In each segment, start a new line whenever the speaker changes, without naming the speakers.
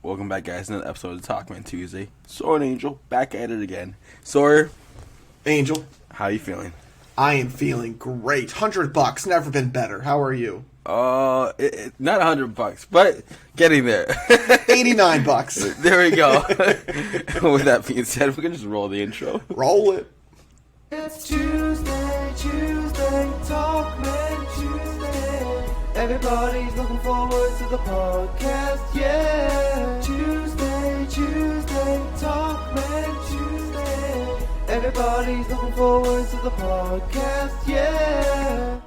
Welcome back, guys. Another episode of Talkmen Tuesday. Sora and Angel back at it again. Sora,
Angel,
how you feeling?
I am feeling great. $100, never been better. How are you?
Not $100, but getting there.
$89.
There we go. With that being said, we can just roll the intro.
Roll it.
It's Tuesday, Talkmen Tuesday. Everybody's looking forward to the podcast, yeah. Tuesday, Talkmen Tuesday. Everybody's looking forward to the podcast, yeah.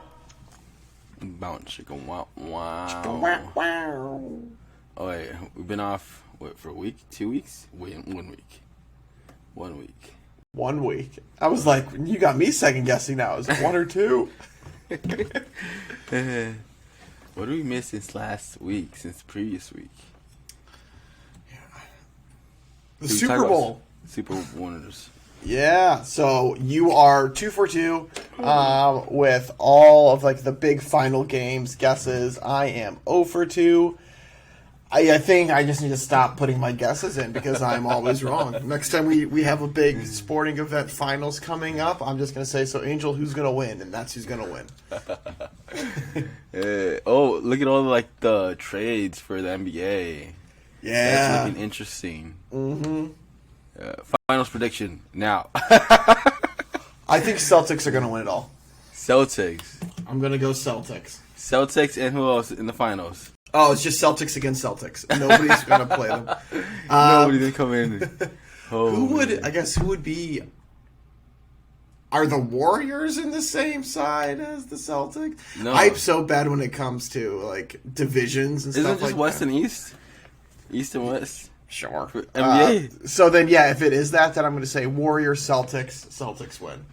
Bounce, chicken, wow,
Wow,
wow.
wow.
Oh, wait, we've been off, for a week? 2 weeks? Wait, 1 week. 1 week.
1 week. I was like, you got me second guessing now. Is it 1 or 2?
What did we miss since last week, since the previous week?
The Super Bowl.
Super Winners.
Yeah, so you are 2 for 2 with all of like the big final games guesses. I am 0 for 2. I think I just need to stop putting my guesses in because I'm always wrong. Next time we have a big sporting event finals coming up, I'm just going to say, so Angel, who's going to win? And that's who's going to win.
Look at all the trades for the NBA.
Yeah.
That's looking interesting.
Mm-hmm.
Finals prediction now.
I think Celtics are going to win it all.
Celtics.
I'm going to go Celtics.
Celtics and who else in the finals?
Oh, it's just Celtics against Celtics. Nobody's going to play them.
Nobody did come in.
Who would be... Are the Warriors in the same side as the Celtics?
No.
I'm so bad when it comes to, like, divisions and
Isn't
stuff
it just
like
West
that.
and East? East and West?
Sure.
For NBA?
So then, yeah, if it is that, then I'm going to say Warriors, Celtics win.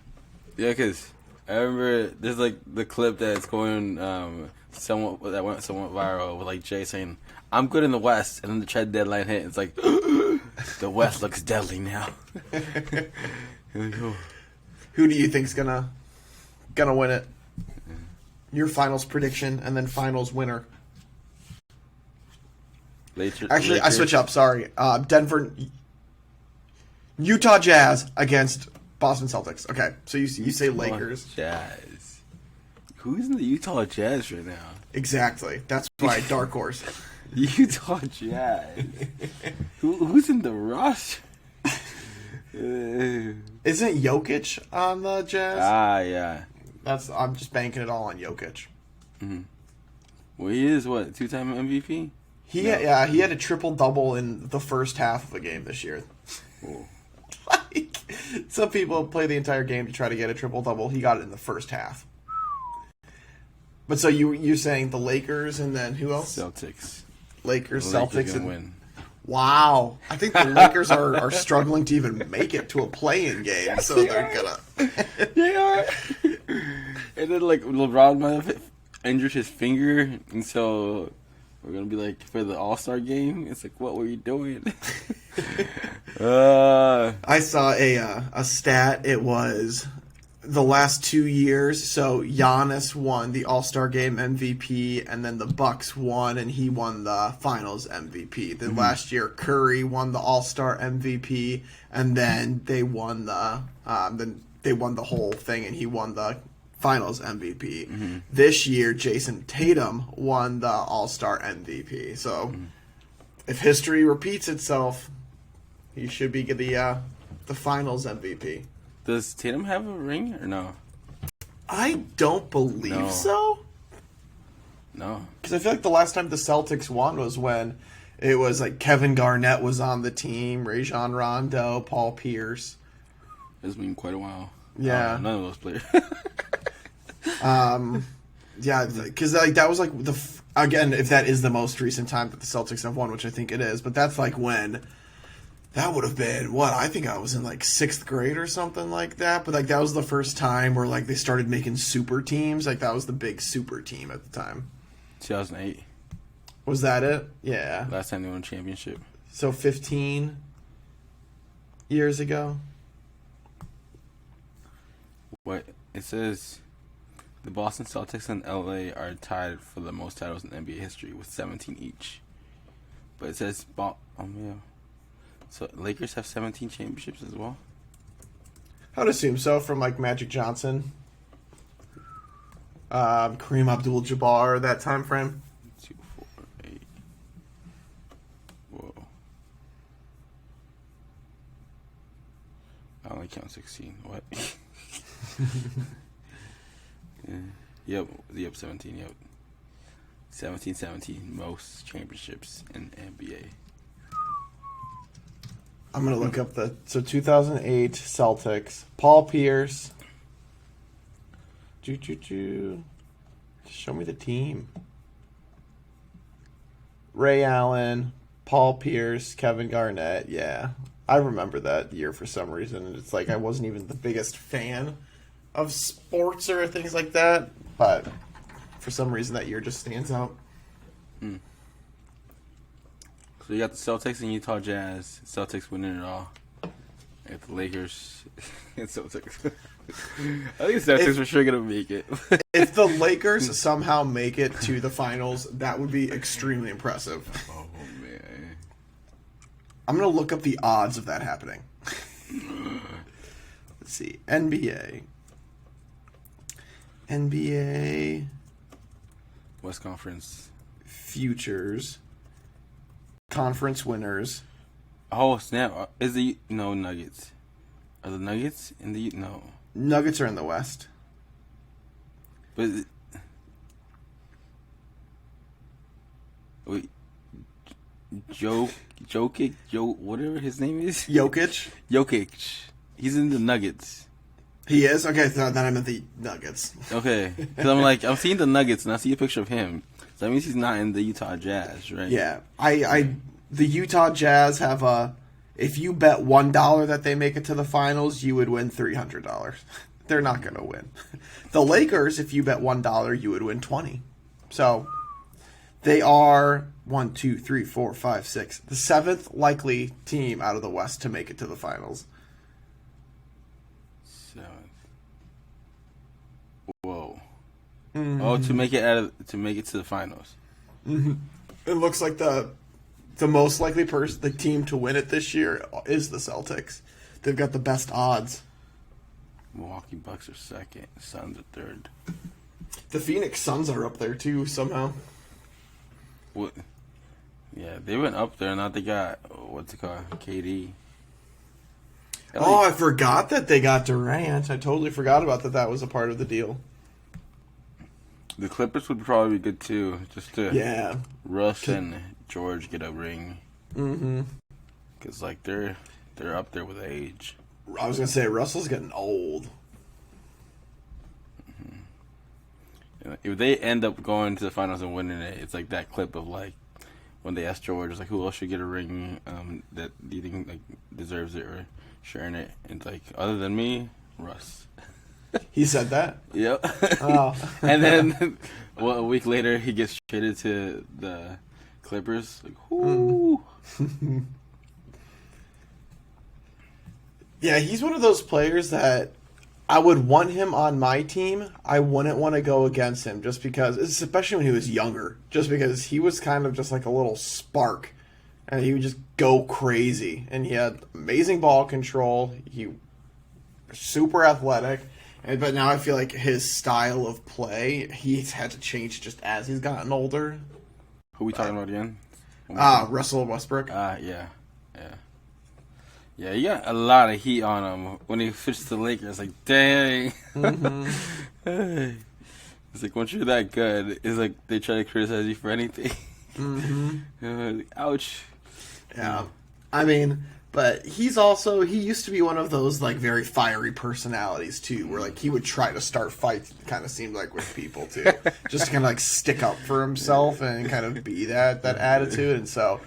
Yeah, because I remember there's, the clip that's going... that went somewhat viral with Jay saying, "I'm good in the West," and then the trade deadline hit. It's like the West looks deadly now.
Who do you think's gonna win it? Your finals prediction and then finals winner. Actually, I switch up. Sorry, Utah Jazz against Boston Celtics. Okay, so you say Lakers.
Jazz. Who's in the Utah Jazz right now?
Exactly. That's why dark horse.
Utah Jazz. Who's in the roster?
Isn't Jokic on the Jazz?
Yeah.
I'm just banking it all on Jokic.
Mm-hmm. Well, he is what, 2-time MVP?
He had a triple-double in the first half of a game this year. Some people play the entire game to try to get a triple-double. He got it in the first half. But so you're saying the Lakers and then who else?
Celtics.
Celtics
and win.
Wow. I think the Lakers are struggling to even make it to a play-in game, so they're gonna.
They are. And then LeBron might have injured his finger, and so we're gonna be for the All-Star game. It's what were you doing?
I saw a stat. It was the last 2 years. So Giannis won the All-Star Game MVP, and then the Bucks won, and he won the Finals MVP. Then last year, Curry won the All-Star MVP, and then they won the whole thing, and he won the Finals MVP. Mm-hmm. This year, Jason Tatum won the All-Star MVP. So if history repeats itself, he should be the Finals MVP.
Does Tatum have a ring or no?
I don't believe so.
No.
Because I feel like the last time the Celtics won was when it was Kevin Garnett was on the team, Rajon Rondo, Paul Pierce.
It's been quite a while.
Yeah.
None of those players.
Yeah, because that was again, if that is the most recent time that the Celtics have won, which I think it is, but that's when... That would have been, I think I was in 6th grade or something like that. But that was the first time where they started making super teams. That was the big super team at the time.
2008.
Was that it? Yeah.
Last time they won a championship.
So 15 years ago.
What? It says the Boston Celtics and LA are tied for the most titles in NBA history with 17 each. But it says, yeah. So Lakers have 17 championships as well.
I'd assume so from like Magic Johnson, Kareem Abdul-Jabbar, that time frame.
2, 4, 8. Whoa. I only count 16. What? Yeah. Yep, 17, yep. 17 most championships in NBA.
I'm going to look up 2008 Celtics. Paul Pierce. Show me the team. Ray Allen, Paul Pierce, Kevin Garnett. Yeah. I remember that year for some reason. It's like I wasn't even the biggest fan of sports or things like that, but for some reason that year just stands out.
So you got the Celtics and Utah Jazz. Celtics winning it all. You got the Lakers and Celtics. I think the Celtics are sure going to make it.
If the Lakers somehow make it to the finals, that would be extremely impressive.
Oh, man.
I'm going to look up the odds of that happening. Let's see. NBA.
West Conference.
Futures. Conference winners.
Oh, snap. Nuggets. Are the Nuggets in the... No.
Nuggets are in the West.
But... Wait. Whatever his name is?
Jokic.
He's in the Nuggets.
He is? Okay, so then I meant the Nuggets.
Okay. Because I'm seeing the Nuggets and I see a picture of him. So that means he's not in the Utah Jazz, right?
Yeah. The Utah Jazz have if you bet $1 that they make it to the finals, you would win $300. They're not going to win. The Lakers, if you bet $1, you would win 20. So they are 1, 2, 3, 4, 5, 6. The 7th likely team out of the West to make it to the finals.
7th. Whoa. Mm-hmm. Oh, to make it to the finals.
Mm-hmm. It looks like the most likely the team to win it this year is the Celtics. They've got the best odds.
Milwaukee Bucks are second. Suns are third.
The Phoenix Suns are up there too somehow.
What? Yeah, they went up there. Now they got what's it called? KD.
I forgot that they got Durant. I totally forgot about that. That was a part of the deal.
The Clippers would probably be good too, just to Russ and George get a ring. Mm-hmm. Because like they're up there with age.
I was gonna say Russell's getting old.
Mm-hmm. If they end up going to the finals and winning it, it's like that clip of like when they asked George, it's like, who else should get a ring that do you think like deserves it or sharing it? And it's like, other than me, Russ.
He said that?
Yep.
Oh.
And then a week later, he gets traded to the Clippers. Like, whoo.
Yeah, he's one of those players that I would want him on my team. I wouldn't want to go against him just because, especially when he was younger, just because he was kind of just like a little spark. And he would just go crazy. And he had amazing ball control. He was super athletic. But now I feel like his style of play, he's had to change just as he's gotten older.
Who are we talking about again?
Russell Westbrook.
Yeah. Yeah, he got a lot of heat on him when he switched to the Lakers. Like, dang. Mm-hmm. It's like, once you're that good, it's like they try to criticize you for anything. Mm-hmm. Ouch.
Yeah. I mean... But he used to be one of those, like, very fiery personalities, too, where, like, he would try to start fights, it kind of seemed like, with people, too. Just to kind of, like, stick up for himself and kind of be that attitude. And so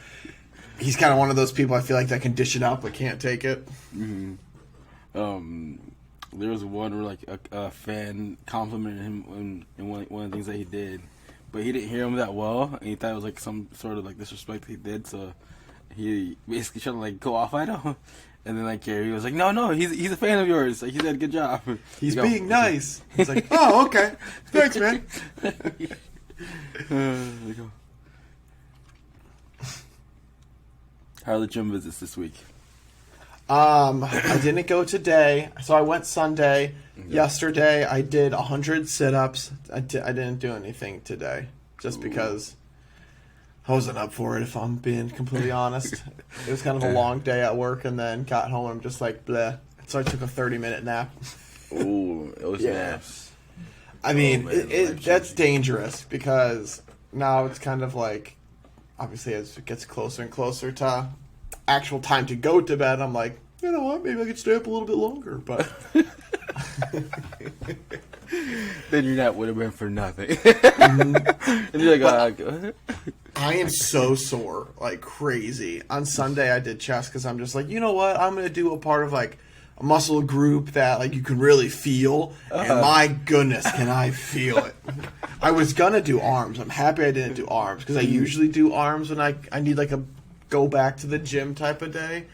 he's kind of one of those people, I feel like, that can dish it out but can't take it.
Mm-hmm. There was one where, like, a fan complimented him in one of the things that he did. But he didn't hear him that well, and he thought it was, like, some sort of, like, disrespect he did, so... He basically tried to like go off at him, and then like Gary was like, "No, he's a fan of yours. Like he did a good job.
He's being nice." He's like, "Oh, okay, thanks, man."
How are the gym visits this week?
I didn't go today, so I went Sunday. Yesterday, I did 100 sit-ups. I didn't do anything today, just because I wasn't up for it, if I'm being completely honest. It was kind of a long day at work, and then got home, and I'm just like, bleh. So I took a 30-minute nap.
Ooh, those naps.
I mean,
man,
that's dangerous, because now it's kind of like, obviously, as it gets closer and closer to actual time to go to bed, I'm like, you know what, maybe I could stay up a little bit longer, but
then your nap would have been for nothing. And you're like, go ahead.
I am so sore, like crazy. On Sunday, I did chest because I'm just like, you know what, I'm going to do a part of like a muscle group that like you can really feel, and my goodness, can I feel it. I was going to do arms. I'm happy I didn't do arms, because I usually do arms when I need like a go back to the gym type of day.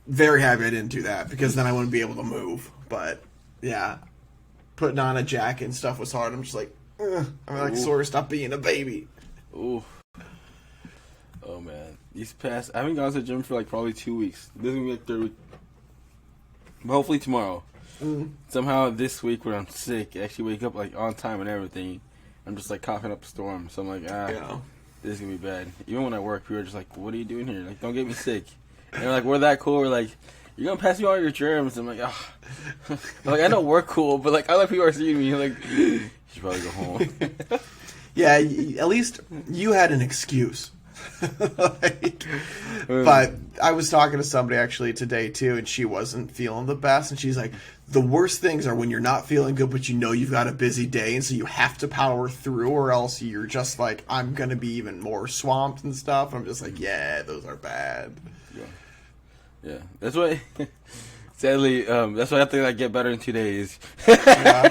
Very happy I didn't do that, because then I wouldn't be able to move. But yeah, putting on a jacket and stuff was hard. I'm just like, ugh. I'm like, sore, stop being a baby.
Ooh. Oh man, I haven't gone to the gym for like probably 2 weeks. This is gonna be like third week. But hopefully tomorrow. Somehow this week when I'm sick, I actually wake up like on time and everything. I'm just like coughing up a storm. So I'm like, this is gonna be bad. Even when I work, people are just like, what are you doing here? Like, don't get me sick. And they're like, we're that cool. We're like, you're gonna pass me all your germs. I'm like, like, I know we're cool, but like other people are seeing me. Like, you should probably go home.
Yeah, at least you had an excuse. But I was talking to somebody actually today too, and she wasn't feeling the best, and she's like, the worst things are when you're not feeling good, but you know you've got a busy day, and so you have to power through, or else you're just like, I'm gonna be even more swamped and stuff. I'm just like, yeah, those are bad.
Yeah, that's why. Sadly, that's why I have to like get better in 2 days.
Yeah.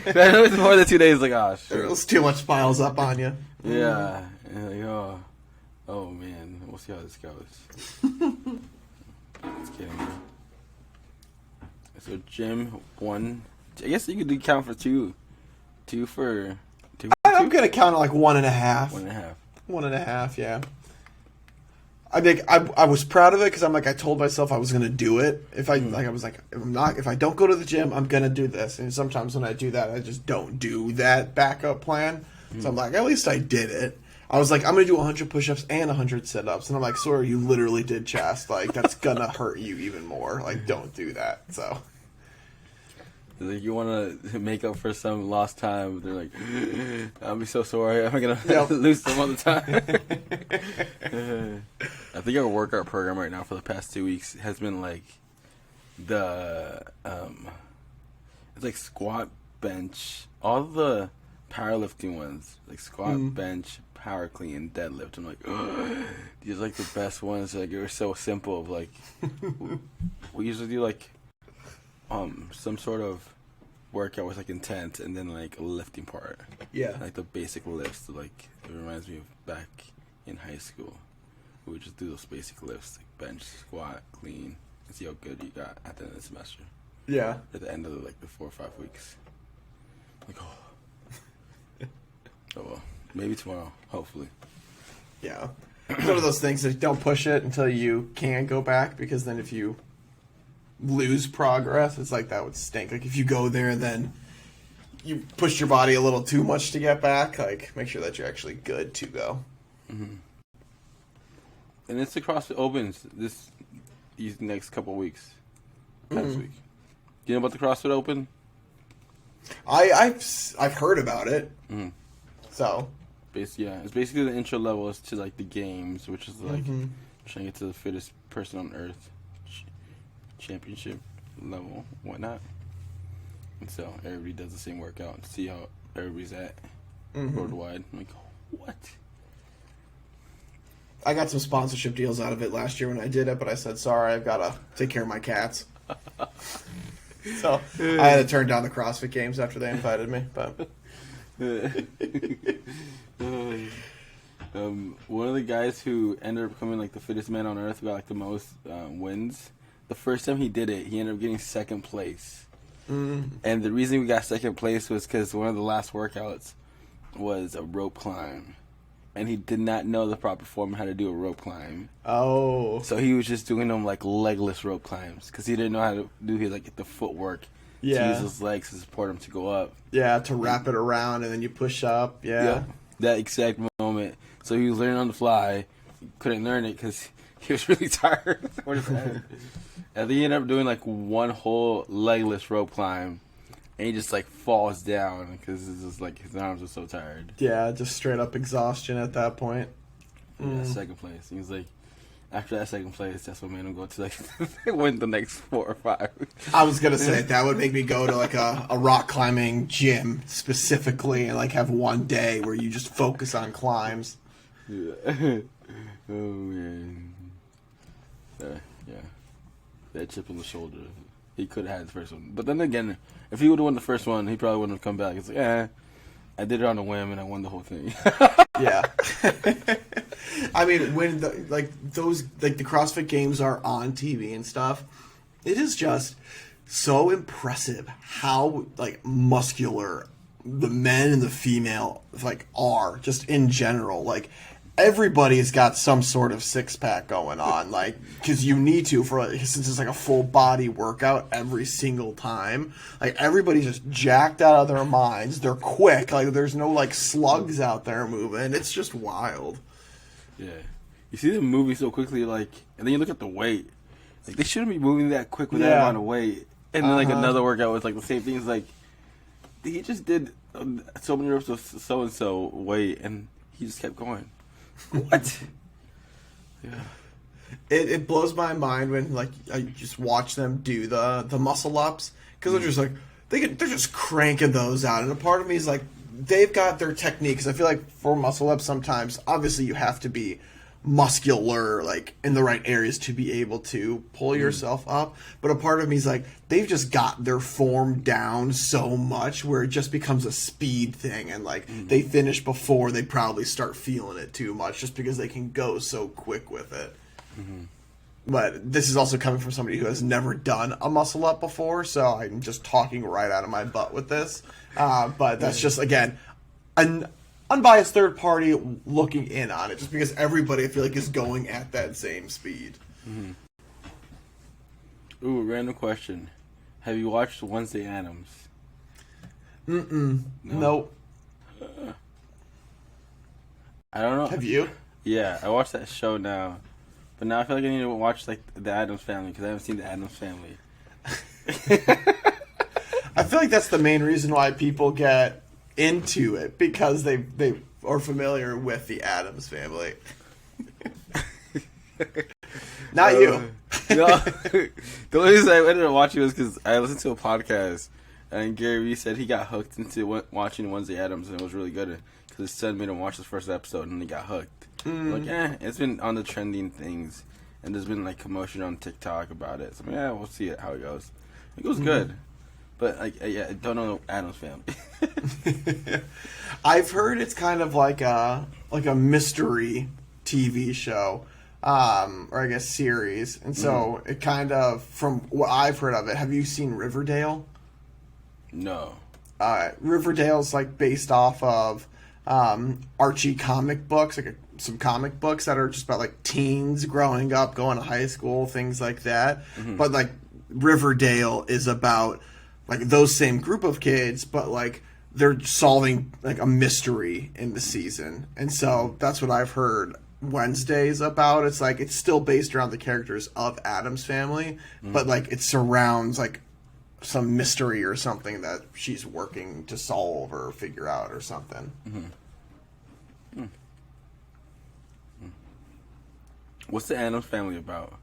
I know it's more than 2 days. Like, oh shit.
It's too much piles up on you.
Yeah. And like, oh man, we'll see how this goes. It's kidding me. So gym 1. I guess you could count for 2. 2 for 2.
I'm gonna count it like 1.5.
1.5.
1.5. Yeah. I think I was proud of it, because I'm like, I told myself I was gonna do it. If I if I don't go to the gym, I'm gonna do this. And sometimes when I do that, I just don't do that backup plan. So I'm like, at least I did it. I was like, I'm gonna do 100 push-ups and 100 sit-ups, and I'm like, sorry, you literally did chest. Like, that's gonna hurt you even more. Like, don't do that. So.
Like, you want to make up for some lost time. They're like, I'll be so sorry. I'm going to lose some other time. I think our workout program right now for the past 2 weeks has been like it's like squat, bench, all the powerlifting ones, like squat, bench, power clean, deadlift. I'm like, these are like the best ones. Like, they're so simple. Of like, we usually do like some sort of workout with like intent, and then like a lifting part.
Yeah.
Like the basic lifts. Like, it reminds me of back in high school. We would just do those basic lifts, like bench, squat, clean, and see how good you got at the end of the semester.
Yeah.
At the end of the 4 or 5 weeks. Like, oh well, maybe tomorrow, hopefully.
Yeah. It's one of those things that don't push it until you can go back, because then if you lose progress, it's like, that would stink. Like, if you go there and then you push your body a little too much to get back, like, make sure that you're actually good to go.
Mm-hmm. And it's the CrossFit Opens these next couple weeks. Next week. Do you know about the CrossFit Open?
I've heard about it.
Mm-hmm.
So.
It's basically the intro levels to like the games, which is like trying to get to the fittest person on earth, championship level, whatnot. And so everybody does the same workout and see how everybody's at worldwide. I'm like, what?
I got some sponsorship deals out of it last year when I did it, but I said, sorry, I've got to take care of my cats. So I had to turn down the CrossFit Games after they invited me. But
one of the guys who ended up becoming like the fittest man on earth, who got like the most wins, the first time he did it, he ended up getting second place. And the reason we got second place was because one of the last workouts was a rope climb. and he did not know the proper form of how to do a rope climb.
Oh.
So he was just doing them like legless rope climbs because he didn't know how to do his like the footwork to use his legs to support him to go up.
Yeah, to wrap it around and then you push up. Yeah.
That exact moment. So he was learning on the fly. He couldn't learn it because he was really tired. And then he ended up doing like one whole legless rope climb. And he just like falls down because it's just like his arms are so tired.
Yeah, just straight up exhaustion at that point.
Yeah, second place. He was like, after that second place, that's what made him go to like win the next 4 or 5.
I was gonna say that would make me go to like a rock climbing gym specifically and like have one day where you just focus on climbs.
Yeah. Oh man. Yeah. That chip on the shoulder. He could have had the first one. But then again, if he would have won the first one, he probably wouldn't have come back. It's like, I did it on a whim and I won the whole thing.
Yeah. I mean, when the CrossFit Games are on TV and stuff, it is just so impressive how like muscular the men and the female like are just in general. Like everybody's got some sort of six pack going on, like because you need to since it's like a full body workout every single time. Like everybody's just jacked out of their minds. They're quick. Like there's no like slugs out there moving. It's just wild.
Yeah, you see them moving so quickly, like, and then you look at the weight. Like they shouldn't be moving that quick with that amount of weight. And then like another workout was like the same thing. It's like he just did so many reps of so and so weight, and he just kept going. What? Yeah.
It blows my mind when like I just watch them do the muscle ups because they're just like they're just cranking those out, and a part of me is like they've got their techniques. I feel like for muscle ups sometimes obviously you have to be muscular like in the right areas to be able to pull yourself up, but a part of me is like they've just got their form down so much where it just becomes a speed thing, and like they finish before they probably start feeling it too much just because they can go so quick with it. But this is also coming from somebody who has never done a muscle up before, so I'm just talking right out of my butt with this, but that's just again an unbiased third party looking in on it, just because everybody I feel like is going at that same speed.
Ooh, random question. Have you watched Wednesday Addams?
Nope.
I don't know.
Have you?
Yeah, I watched that show now, but now I feel like I need to watch like the Addams Family because I haven't seen the Addams Family.
I feel like that's the main reason why people get into it, because they are familiar with the Addams Family. Not you.
No, the only reason I ended up watching was because I listened to a podcast and Gary Vee said he got hooked into watching Wednesday Addams and it was really good because his son made him watch the first episode and he got hooked. Like, it's been on the trending things and there's been like commotion on TikTok about it. So we'll see how it goes. It goes good. But I don't know Addams Family.
I've heard it's kind of like a mystery TV show, or I guess series, and so it kind of, from what I've heard of it. Have you seen Riverdale?
No.
Riverdale's like based off of Archie comic books, like some comic books that are just about like teens growing up, going to high school, things like that. But like Riverdale is about like those same group of kids, but like they're solving like a mystery in the season, and so that's what I've heard Wednesday's about. It's like it's still based around the characters of Addams Family, but like it surrounds like some mystery or something that she's working to solve or figure out or something.
What's the Addams Family about?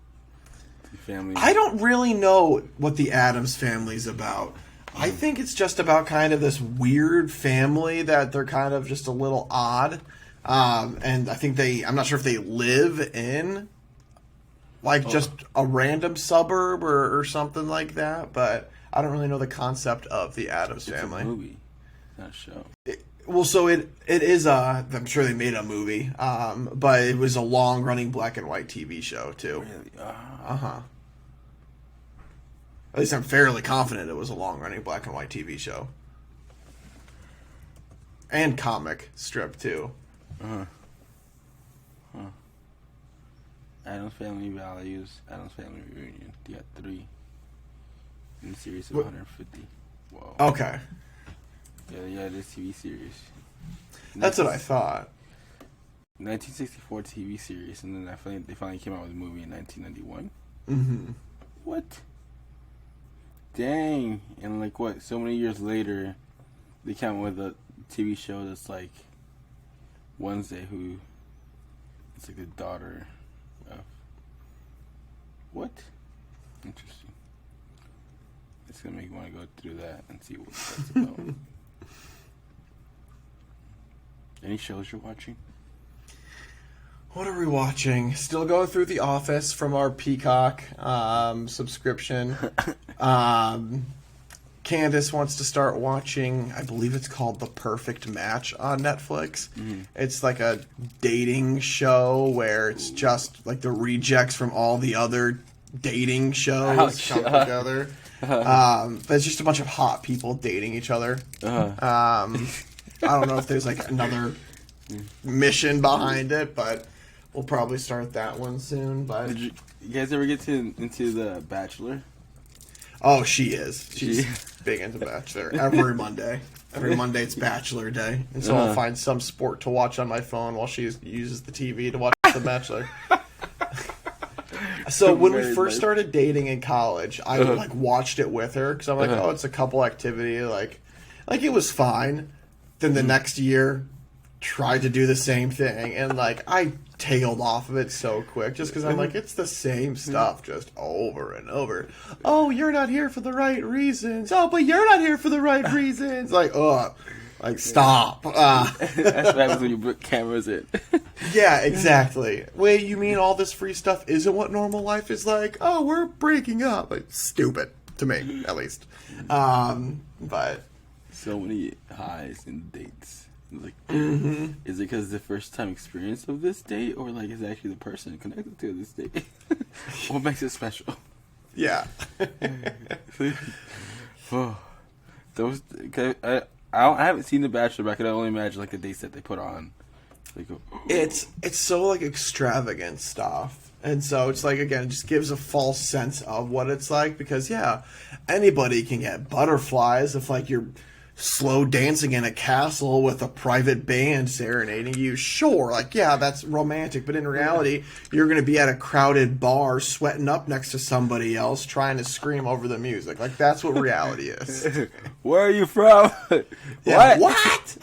Family.
I don't really know what the Addams Family's about. I think it's just about kind of this weird family that they're kind of just a little odd. And I think I'm not sure if they live in like just a random suburb or something like that, but I don't really know the concept of the Addams Family.
It's a movie, not a show.
So it is I'm sure they made a movie, but it was a long running black and white TV show too.
Really?
At least I'm fairly confident it was a long running black and white TV show. And comic strip too.
Adam's Family Values, Adam's Family Reunion. You got 3 in the series of
What-
150. Whoa.
Okay.
Yeah, this TV series.
That's what I thought.
1964 TV series, and then they finally came out with a movie in 1991.
Mm-hmm.
What? Dang! And like what? So many years later, they came out with a TV show that's like Wednesday, who it's like the daughter of what? Interesting. It's gonna make me want to go through that and see what that's about. Any shows you're watching?
What are we watching? Still going through The Office from our Peacock subscription. Candace wants to start watching, I believe it's called The Perfect Match on Netflix.
Mm-hmm.
It's like a dating show where it's just like the rejects from all the other dating shows
Ouch.
come together. But it's just a bunch of hot people dating each other. I don't know if there's like another mission behind it, but we'll probably start that one soon. But
Did you guys ever get into The Bachelor?
oh, she is. She's big into Bachelor. Every Monday. Every Monday it's Bachelor Day. And so I'll find some sport to watch on my phone while she uses the TV to watch The Bachelor. So when we first started dating in college, I like watched it with her because I'm like, oh, it's a couple activity. Like it was fine. Then the next year, tried to do the same thing, and like I tailed off of it so quick just because I'm like, it's the same stuff just over and over. Oh, you're not here for the right reasons. Oh, but you're not here for the right reasons. Like, like stop.
That's what happens when you put cameras in.
Yeah, exactly. Wait, you mean all this free stuff isn't what normal life is like? Oh, we're breaking up. It's stupid to me, at least. But
So many highs and dates. Like,
mm-hmm.
is it because the first time experience of this date, or like is it actually the person connected to this date? What makes it special?
Yeah.
Oh, those. I haven't seen The Bachelor, but I can only imagine like the dates that they put on. Like,
It's so like extravagant stuff. And so it's like, again, it just gives a false sense of what it's like because, yeah, anybody can get butterflies if like you're slow dancing in a castle with a private band serenading you. Sure, like, yeah, that's romantic, but in reality, you're going to be at a crowded bar sweating up next to somebody else trying to scream over the music. Like, that's what reality is.
where are you from?
Yeah,
what?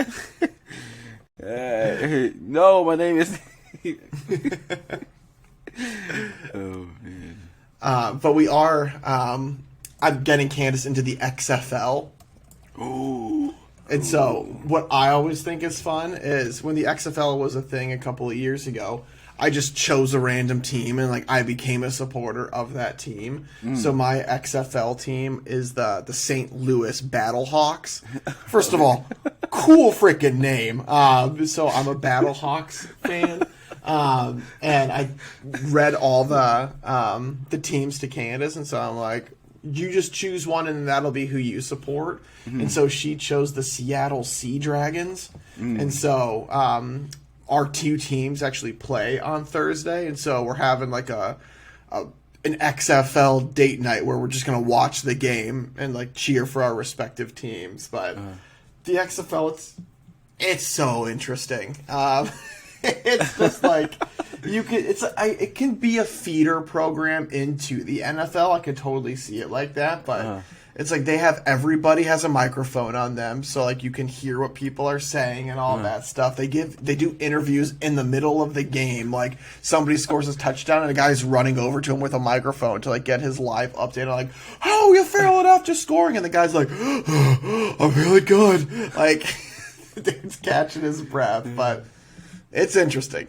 No, my name is. Oh man.
But we are. I'm getting Candace into the XFL.
Ooh.
And so, what I always think is fun is when the XFL was a thing a couple of years ago, I just chose a random team and like I became a supporter of that team. So my XFL team is the St. Louis Battlehawks. First of all, cool freaking name. So I'm a Battlehawks fan. And I read all the teams to Candace, and so I'm like, you just choose one and that'll be who you support. And so she chose the Seattle Sea Dragons. And so our two teams actually play on Thursday, and so we're having like an XFL date night where we're just going to watch the game and like cheer for our respective teams. But the XFL, it's so interesting. It's just like it can be a feeder program into the NFL. I could totally see it like that, but it's like everybody has a microphone on them, so like you can hear what people are saying and all that stuff. They do interviews in the middle of the game, like somebody scores a touchdown and a guy's running over to him with a microphone to like get his live update on like, oh, you failed after scoring, and the guy's like, oh, I'm really good, like dude's catching his breath, but it's interesting.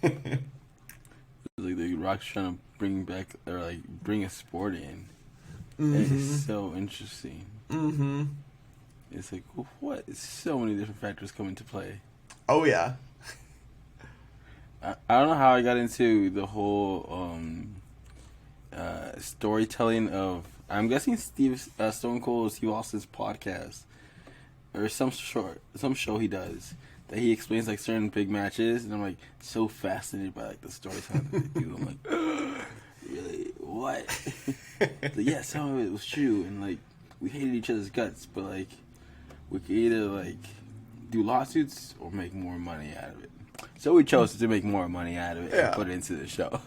Like the Rock's trying to bring back or like bring a sport in. It's so interesting. Mm-hmm. It's like what? So many different factors come into play.
Oh yeah.
I don't know how I got into the whole storytelling of. I'm guessing Stone Cold Steve Austin's podcast or some show he does. that he explains like certain big matches, and I'm like so fascinated by like the storytelling that they do. I'm like, really, what? Like, yeah, some of it was true, and like we hated each other's guts, but like we could either like do lawsuits or make more money out of it. So we chose to make more money out of it and put it into the show.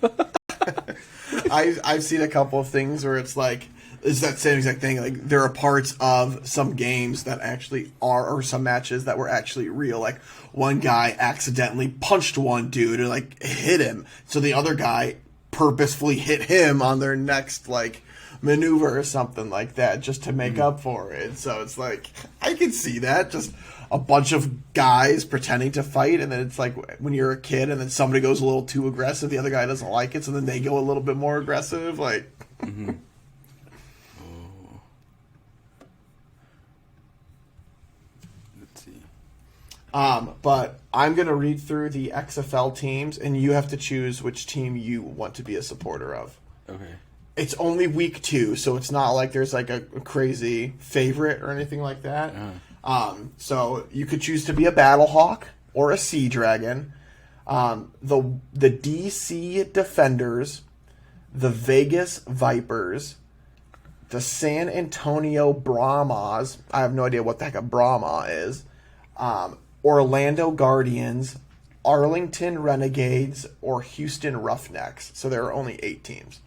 I've seen a couple of things where it's like it's that same exact thing. Like there are parts of some games that actually are, or some matches that were actually real. Like one guy accidentally punched one dude and like hit him, so the other guy purposefully hit him on their next like maneuver or something like that just to make up for it. So it's like I can see that, just a bunch of guys pretending to fight, and then it's like when you're a kid and then somebody goes a little too aggressive, the other guy doesn't like it, so then they go a little bit more aggressive, like
Let's see.
But I'm gonna read through the XFL teams, and you have to choose which team you want to be a supporter of.
Okay.
It's only week 2, so it's not like there's like a crazy favorite or anything like that. So you could choose to be a Battlehawk or a Sea Dragon. The DC Defenders, the Vegas Vipers, the San Antonio Brahmas. I have no idea what the heck a Brahma is. Orlando Guardians, Arlington Renegades, or Houston Roughnecks. So there are only 8 teams.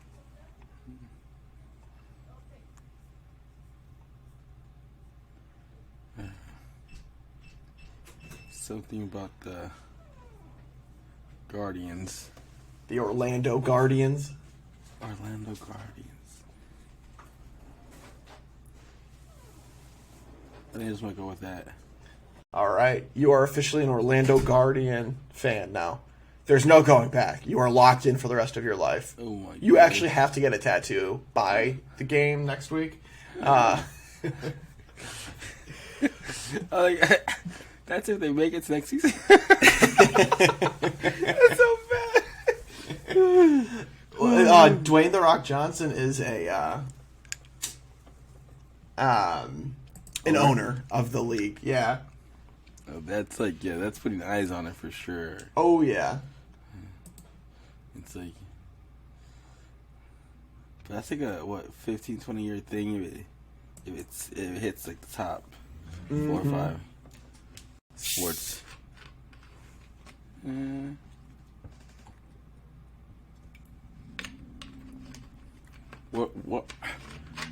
Something about the Guardians.
The Orlando Guardians.
Orlando Guardians. I think I just want to go with that.
All right. You are officially an Orlando Guardian fan now. There's no going back. You are locked in for the rest of your life.
Oh my
You
God.
actually have to get a tattoo by the game next week.
That's if they make it to next season. That's so bad.
Dwayne The Rock Johnson is an owner of the league. Yeah.
Oh, that's like, yeah, that's putting eyes on it for sure.
Oh, yeah.
It's like, but that's like a 15, 20 year thing if it hits like the top 4 or 5 sports. What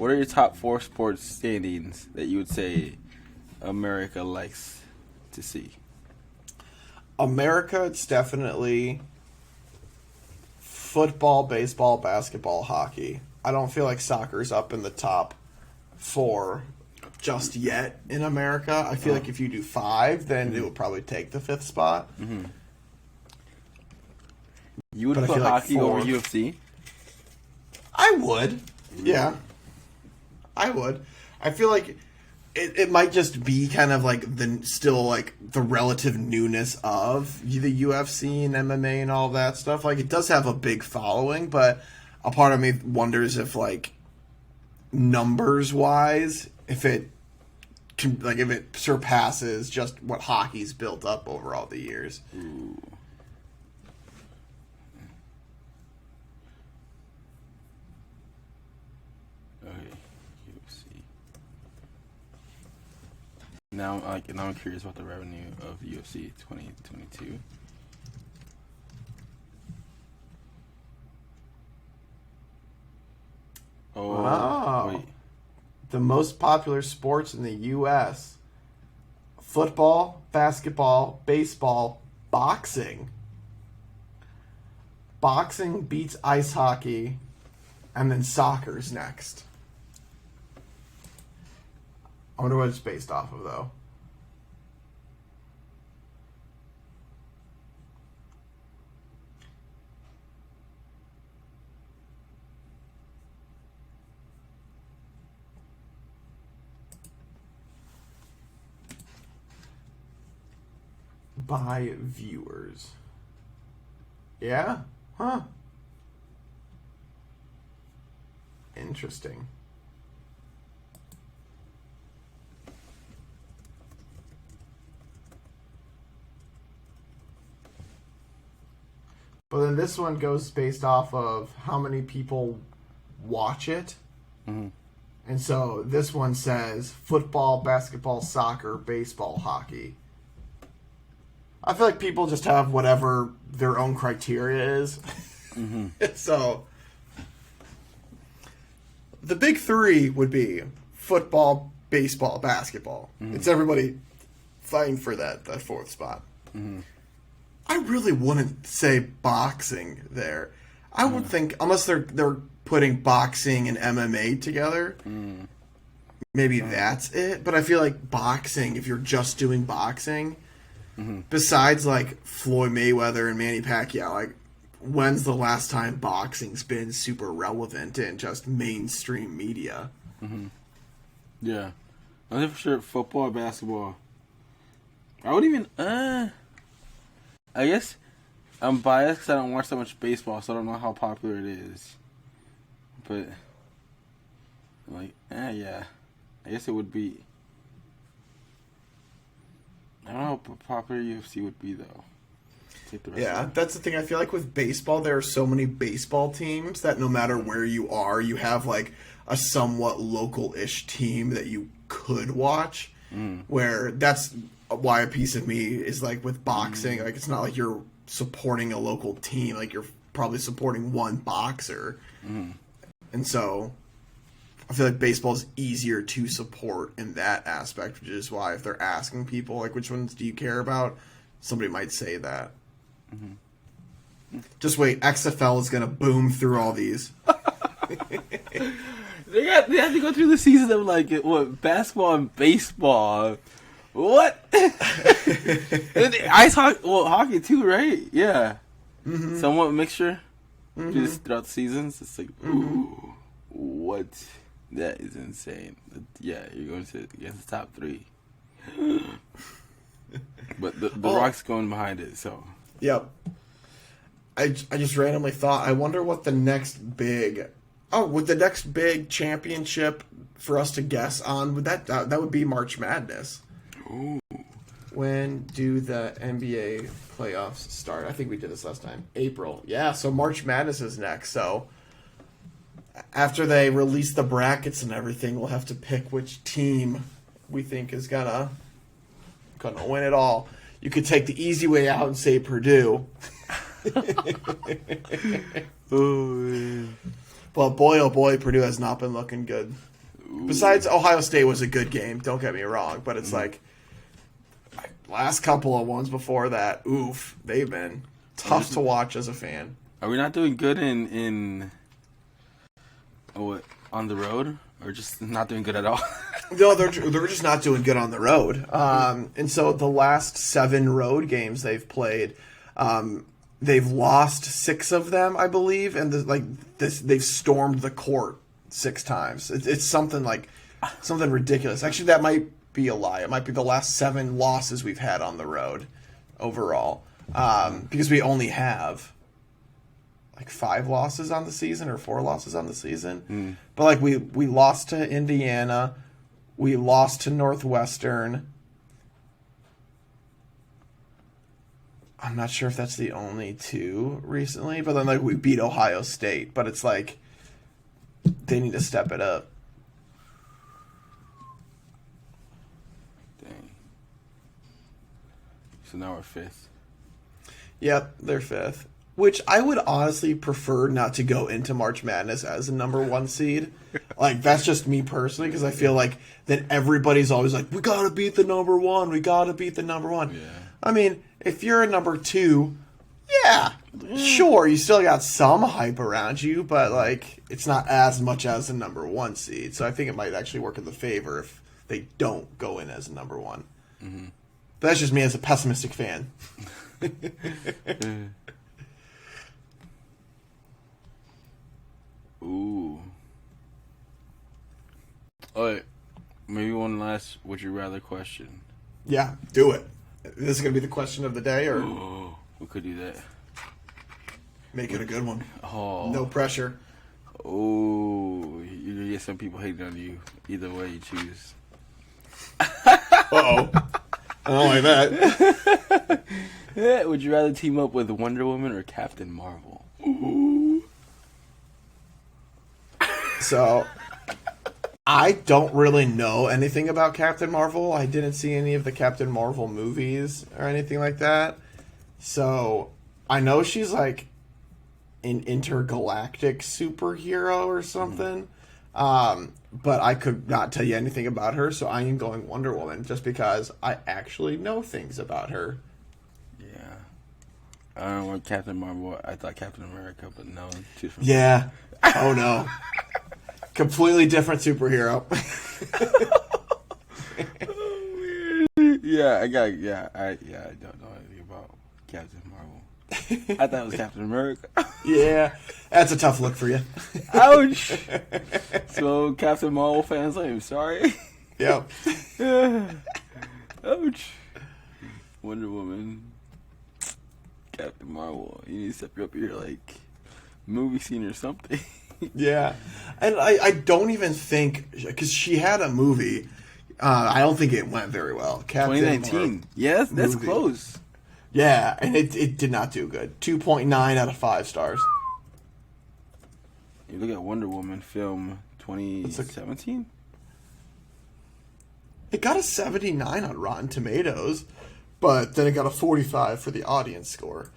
are your top 4 sports standings that you would say America likes to see?
America, it's definitely football, baseball, basketball, hockey. I don't feel like soccer's up in the top 4 just yet in America. I feel like if you do 5, then it will probably take the 5th spot.
You would
But I
put
feel like
hockey over
4.
UFC?
I would. Yeah. I would. I feel like it might just be kind of like the relative newness of the UFC and MMA and all that stuff. Like it does have a big following, but a part of me wonders if like numbers wise, if it surpasses just what hockey's built up over all the years.
Ooh. Okay, UFC. Now I'm curious about the revenue of UFC 2022. Oh,
Wow.
wait.
The most popular sports in the U.S. football, basketball, baseball, boxing. Boxing beats ice hockey, and then soccer's next. I wonder what it's based off of, though. By viewers. Yeah? Huh. Interesting. But then this one goes based off of how many people watch it.
Mm-hmm.
And so this one says football, basketball, soccer, baseball, hockey. I feel like people just have whatever their own criteria is.
Mm-hmm.
So the big three would be football, baseball, basketball.
Mm-hmm.
It's everybody fighting for that fourth spot.
Mm-hmm.
I really wouldn't say boxing there. I would think, unless they're putting boxing and MMA together, maybe that's it. But I feel like boxing, if you're just doing boxing, besides like Floyd Mayweather and Manny Pacquiao, like when's the last time boxing's been super relevant in just mainstream media?
Yeah. I think for sure football or basketball. I would even, I guess I'm biased because I don't watch that much baseball, so I don't know how popular it is. But, like, yeah. I guess it would be. I don't know how popular UFC would be, though. Take the rest
Yeah,
of it.
that's the thing. I feel like with baseball, there are so many baseball teams that no matter where you are, you have like a somewhat local-ish team that you could watch. Where that's why a piece of me is like with boxing. Like, it's not like you're supporting a local team. Like, you're probably supporting one boxer. And so I feel like baseball is easier to support in that aspect, which is why if they're asking people, like, which ones do you care about, somebody might say that. Just wait, XFL is going to boom through all these.
They have to go through the season of, like, what, basketball and baseball. What? And ice hockey, well, hockey too, right? Yeah. Somewhat mixture. Just throughout the seasons. It's like, ooh, what? That is insane. Yeah, you're going to against the top three. But the Rock's going behind it, so.
Yep. I just randomly thought, I wonder what the next big... Oh, would the next big championship for us to guess on, would that would be March Madness.
Ooh.
When do the NBA playoffs start? I think we did this last time. April. Yeah, so March Madness is next. So after they release the brackets and everything, we'll have to pick which team we think is gonna win it all. You could take the easy way out and say Purdue.
Oh,
Well, boy, oh boy, Purdue has not been looking good. Besides, Ohio State was a good game. Don't get me wrong, but it's like last couple of ones before that. Oof, they've been tough to watch as a fan.
Are we not doing good in on the road, or just not doing good at all?
No, they're just not doing good on the road. And so the last 7 road games they've played, they've lost 6 of them, I believe, and they've stormed the court 6 times. It's something ridiculous. Actually, that might be a lie. It might be the last 7 losses we've had on the road overall, because we only have like 5 losses on the season or 4 losses on the season. But like we lost to Indiana, we lost to Northwestern. I'm not sure if that's the only 2 recently, but then like we beat Ohio State, but it's like they need to step it up.
Dang. So now we're 5th.
Yep, they're 5th. Which I would honestly prefer not to go into March Madness as a number 1 seed. Like, that's just me personally, because I feel like that everybody's always like, we gotta beat the number 1, we gotta beat the number 1.
Yeah.
I mean, if you're a number 2, yeah, sure, you still got some hype around you, but like, it's not as much as a number 1 seed. So I think it might actually work in the favor if they don't go in as a number 1. But that's just me as a pessimistic fan.
Ooh. Alright. Maybe one last would you rather question.
Yeah, do it. This is going to be the question of the day, or
Oh, we could do that.
make it a good one.
Oh.
No pressure.
Oh, you're gonna get some people hating on you. Either way you choose.
Uh-oh. I don't like that.
Would you rather team up with Wonder Woman or Captain Marvel? Ooh.
So, I don't really know anything about Captain Marvel. I didn't see any of the Captain Marvel movies or anything like that. So, I know she's like an intergalactic superhero or something. But I could not tell you anything about her, so I am going Wonder Woman just because I actually know things about her.
Yeah. I don't know what Captain Marvel. I thought Captain America, but no.
Yeah. Oh no. Completely different superhero.
Oh, weird. Yeah, I don't know anything about Captain Marvel. I thought it was Captain America.
Yeah, that's a tough look for you.
Ouch. So, Captain Marvel fans, I'm sorry.
Yep.
Ouch. Wonder Woman. Captain Marvel. You need to step up your, like, movie scene or something.
Yeah. And I don't even think, because she had a movie, I don't think it went very well. Captain
2019. Yes, that's
movie.
close.
Yeah, and it did not do good. 2.9 out of 5 stars.
You look at Wonder Woman film 2017.
It got a 79 on Rotten Tomatoes, but then it got a 45 for the audience score.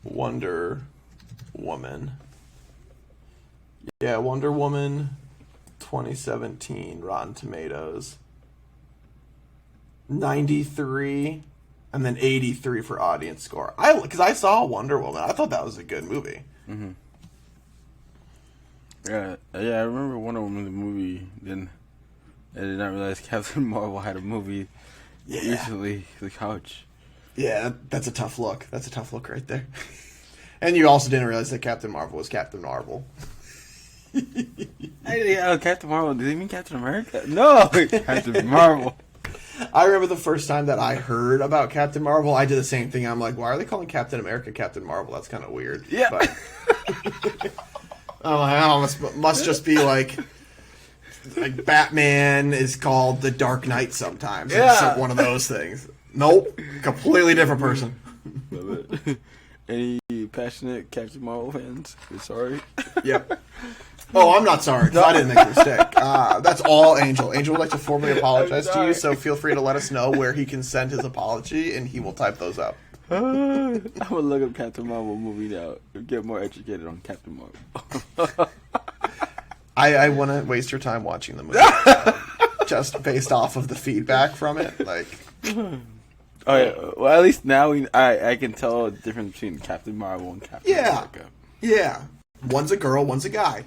Wonder Woman. Yeah, Wonder Woman 2017 Rotten Tomatoes. 93 and then 83 for audience score. Because I saw Wonder Woman. I thought that was a good movie.
Mm-hmm. Yeah, I remember Wonder Woman the movie. Then I did not realize Captain Marvel had a movie recently. Like, ouch.
Yeah, that's a tough look. That's a tough look right there. And you also didn't realize that Captain Marvel was Captain Marvel.
Captain Marvel. Did they mean Captain America? No, Captain Marvel.
I remember the first time that I heard about Captain Marvel, I did the same thing. I'm like, why are they calling Captain America Captain Marvel? That's kind of weird.
Yeah.
But I'm like, oh, must just be like Batman is called the Dark Knight sometimes.
Yeah.
It's like one of those things. Nope. Completely different person.
Love it. Any passionate Captain Marvel fans? We're sorry.
Yep. Oh, I'm not sorry, 'cause I didn't make a mistake. That's all Angel. Angel would like to formally apologize to you, so feel free to let us know where he can send his apology, and he will type those up.
I'm gonna look up Captain Marvel movie now and get more educated on Captain Marvel.
I wouldn't waste your time watching the movie. Just based off of the feedback from it. Like,
Oh yeah. Well, at least now I can tell the difference between Captain Marvel and Captain America.
Yeah. One's a girl, one's a guy.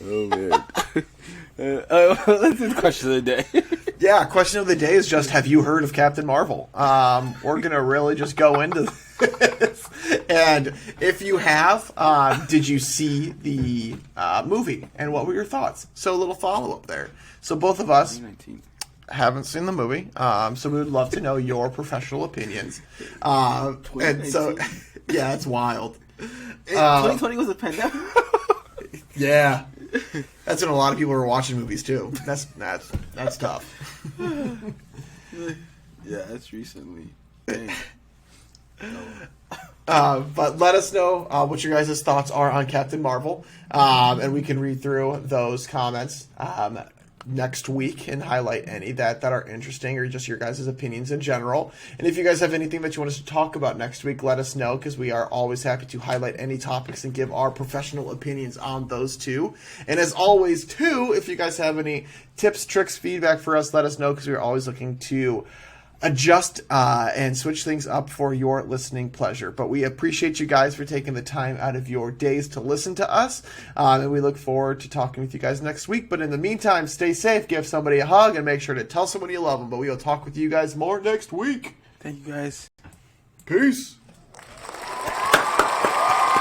Oh man. Let's do the question of the day.
Yeah, question of the day is just, have you heard of Captain Marvel? We're going to really just go into this. And if you have, did you see the movie? And what were your thoughts? So a little follow-up there. So both of us
2019.
haven't seen the movie, so we would love to know your professional opinions. And so, yeah, it's wild.
2020 was a pandemic.
Yeah, that's when a lot of people were watching movies too. That's tough.
Yeah, that's recently. Dang.
But let us know what your guys' thoughts are on Captain Marvel, and we can read through those comments next week and highlight any that are interesting or just your guys' opinions in general. And if you guys have anything that you want us to talk about next week, let us know, because we are always happy to highlight any topics and give our professional opinions on those too. And as always too, if you guys have any tips, tricks, feedback for us, let us know, because we're always looking to adjust and switch things up for your listening pleasure. But we appreciate you guys for taking the time out of your days to listen to us, and we look forward to talking with you guys next week. But in the meantime, stay safe, give somebody a hug, and make sure to tell somebody you love them. But we will talk with you guys more next week.
Thank you guys.
Peace.